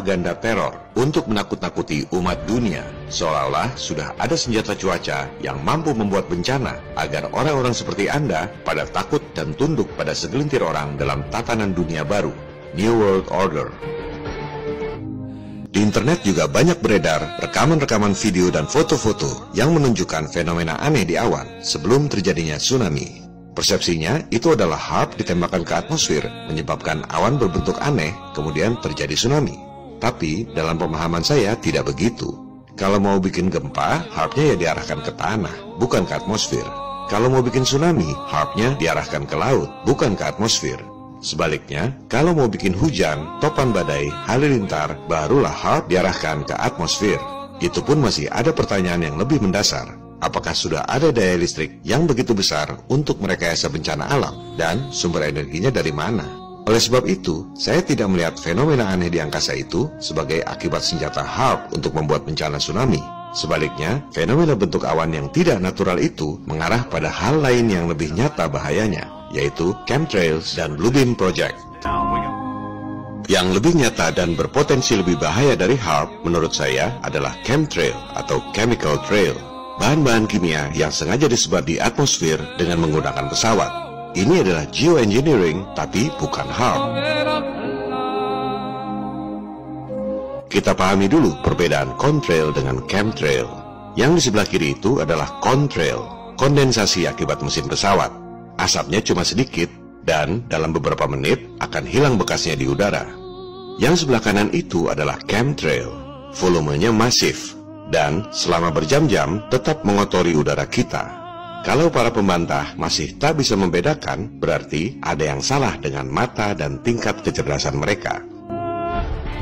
propaganda teror untuk menakut-nakuti umat dunia, seolah-olah sudah ada senjata cuaca yang mampu membuat bencana agar orang-orang seperti Anda pada takut dan tunduk pada segelintir orang dalam tatanan dunia baru, New World Order. Di internet juga banyak beredar rekaman-rekaman video dan foto-foto yang menunjukkan fenomena aneh di awan sebelum terjadinya tsunami. Persepsinya itu adalah HAARP ditembakkan ke atmosfer, menyebabkan awan berbentuk aneh, kemudian terjadi tsunami. Tapi dalam pemahaman saya tidak begitu. Kalau mau bikin gempa, HAARP-nya ya diarahkan ke tanah, bukan ke atmosfer. Kalau mau bikin tsunami, HAARP-nya diarahkan ke laut, bukan ke atmosfer. Sebaliknya, kalau mau bikin hujan, topan badai, halilintar, barulah HAARP diarahkan ke atmosfer. Itu pun masih ada pertanyaan yang lebih mendasar. Apakah sudah ada daya listrik yang begitu besar untuk merekayasa bencana alam, dan sumber energinya dari mana? Oleh sebab itu, saya tidak melihat fenomena aneh di angkasa itu sebagai akibat senjata HAARP untuk membuat bencana tsunami. Sebaliknya, fenomena bentuk awan yang tidak natural itu mengarah pada hal lain yang lebih nyata bahayanya, yaitu chemtrails dan Blue Beam Project. Yang lebih nyata dan berpotensi lebih bahaya dari HAARP menurut saya adalah chemtrail atau chemical trail. Bahan-bahan kimia yang sengaja disebar di atmosfer dengan menggunakan pesawat. Ini adalah geoengineering, tapi bukan HAARP. Kita pahami dulu perbedaan contrail dengan chemtrail. Yang di sebelah kiri itu adalah contrail, kondensasi akibat mesin pesawat. Asapnya cuma sedikit, dan dalam beberapa menit akan hilang bekasnya di udara. Yang sebelah kanan itu adalah chemtrail, volumenya masif, dan selama berjam-jam tetap mengotori udara kita. Kalau para pembantah masih tak bisa membedakan, berarti ada yang salah dengan mata dan tingkat kecerdasan mereka.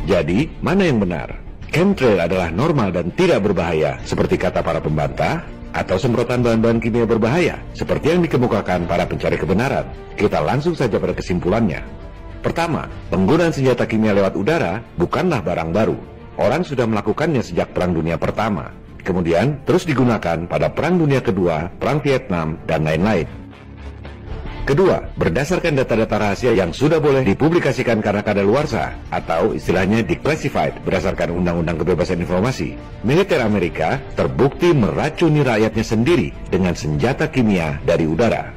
Jadi, mana yang benar? Chemtrail adalah normal dan tidak berbahaya, seperti kata para pembantah, atau semprotan bahan-bahan kimia berbahaya, seperti yang dikemukakan para pencari kebenaran? Kita langsung saja pada kesimpulannya. Pertama, penggunaan senjata kimia lewat udara bukanlah barang baru. Orang sudah melakukannya sejak Perang Dunia Pertama. Kemudian terus digunakan pada Perang Dunia Kedua, Perang Vietnam, dan lain-lain. Kedua, berdasarkan data-data rahasia yang sudah boleh dipublikasikan karena kadaluarsa, atau istilahnya declassified berdasarkan Undang-Undang Kebebasan Informasi, militer Amerika terbukti meracuni rakyatnya sendiri dengan senjata kimia dari udara.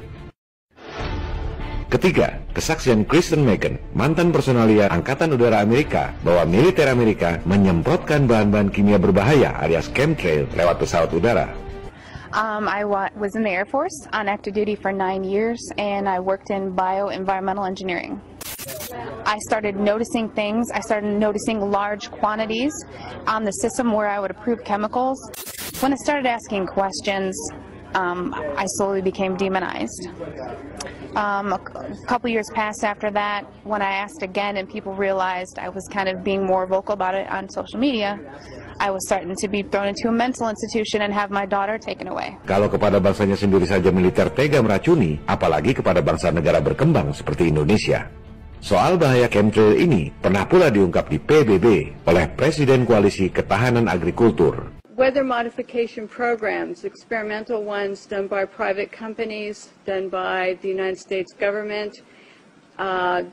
Ketiga, kesaksian Kristen Megan, mantan personalia Angkatan Udara Amerika, bahwa militer Amerika menyemprotkan bahan-bahan kimia berbahaya alias chemtrail lewat pesawat udara. I was in the Air Force on active duty for 9 years, and I worked in bioenvironmental engineering. I started noticing things. I started noticing large quantities on the system where I would approve chemicals. When I started asking questions, I slowly became demonized. A couple years passed after that when I asked again and people realized I was kind of being more vocal about it on social media. I was starting to be thrown into a mental institution and have my daughter taken away. Kalau kepada bangsanya sendiri saja militer tega meracuni, apalagi kepada bangsa negara berkembang seperti Indonesia. Soal bahaya chemtrail ini pernah pula diungkap di PBB oleh Presiden Koalisi Ketahanan Agrikultur. Weather modification programs, experimental ones done by private companies, done by the United States government,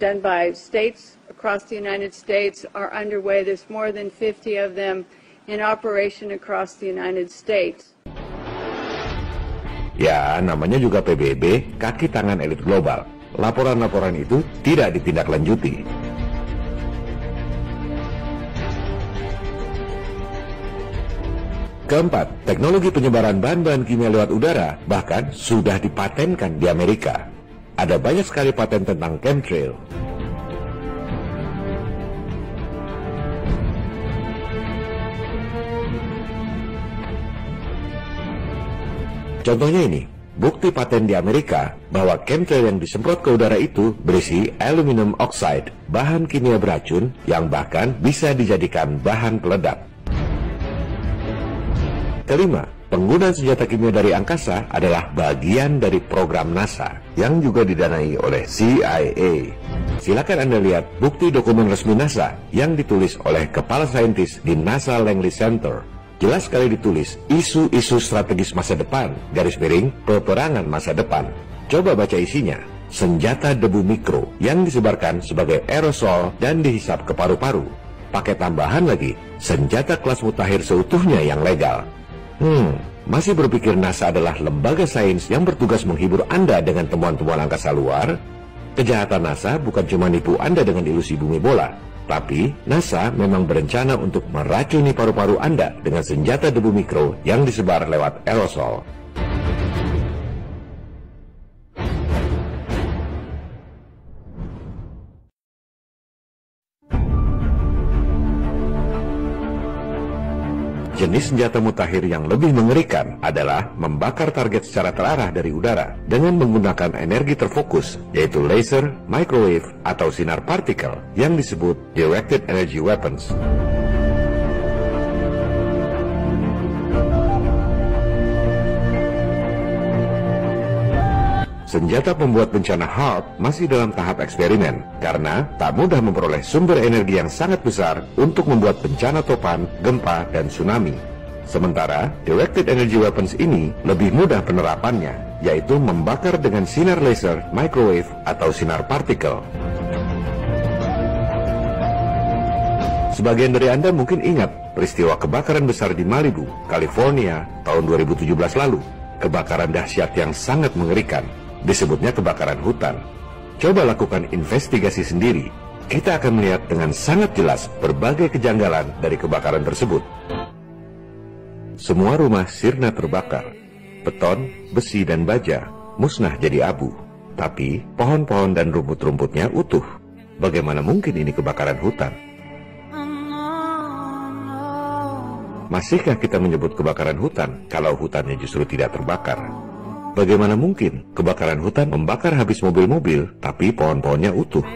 done by states across the United States are underway. There's more than 50 of them in operation across the United States. Ya, namanya juga PBB, kaki tangan elit global. Laporan-laporan itu tidak ditindaklanjuti. Keempat, teknologi penyebaran bahan-bahan kimia lewat udara bahkan sudah dipatenkan di Amerika. Ada banyak sekali paten tentang chemtrail. Contohnya ini, bukti paten di Amerika bahwa chemtrail yang disemprot ke udara itu berisi aluminum oxide, bahan kimia beracun yang bahkan bisa dijadikan bahan peledak. Kelima, penggunaan senjata kimia dari angkasa adalah bagian dari program NASA yang juga didanai oleh CIA. Silakan Anda lihat bukti dokumen resmi NASA yang ditulis oleh kepala saintis di NASA Langley Center. Jelas sekali ditulis isu-isu strategis masa depan, peperangan masa depan. Coba baca isinya. Senjata debu mikro yang disebarkan sebagai aerosol dan dihisap ke paru-paru. pakai tambahan lagi, senjata kelas mutakhir seutuhnya yang legal. Masih berpikir NASA adalah lembaga sains yang bertugas menghibur Anda dengan temuan-temuan angkasa luar? Kejahatan NASA bukan cuma nipu Anda dengan ilusi bumi bola, tapi NASA memang berencana untuk meracuni paru-paru Anda dengan senjata debu mikro yang disebar lewat aerosol. Jenis senjata mutakhir yang lebih mengerikan adalah membakar target secara terarah dari udara dengan menggunakan energi terfokus, yaitu laser, microwave, atau sinar partikel yang disebut directed energy weapons. Senjata pembuat bencana HAARP masih dalam tahap eksperimen karena tak mudah memperoleh sumber energi yang sangat besar untuk membuat bencana topan, gempa, dan tsunami. Sementara, directed energy weapons ini lebih mudah penerapannya, yaitu membakar dengan sinar laser, microwave, atau sinar partikel. Sebagian dari Anda mungkin ingat peristiwa kebakaran besar di Malibu, California, tahun 2017 lalu. Kebakaran dahsyat yang sangat mengerikan. Disebutnya kebakaran hutan. Coba lakukan investigasi sendiri. Kita akan melihat dengan sangat jelas berbagai kejanggalan dari kebakaran tersebut. Semua rumah sirna terbakar. Beton, besi, dan baja musnah jadi abu. Tapi pohon-pohon dan rumput-rumputnya utuh. Bagaimana mungkin ini kebakaran hutan? Masihkah kita menyebut kebakaran hutan kalau hutannya justru tidak terbakar? Bagaimana mungkin kebakaran hutan membakar habis mobil-mobil, tapi pohon-pohonnya utuh?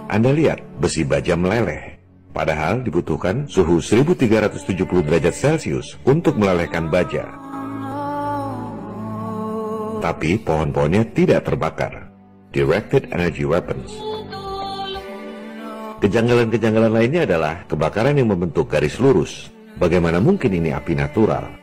Anda lihat, besi baja meleleh. Padahal dibutuhkan suhu 1370 derajat Celcius untuk melelehkan baja. Tapi pohon-pohonnya tidak terbakar. Directed energy weapons. Kejanggalan-kejanggalan lainnya adalah kebakaran yang membentuk garis lurus. Bagaimana mungkin ini api natural?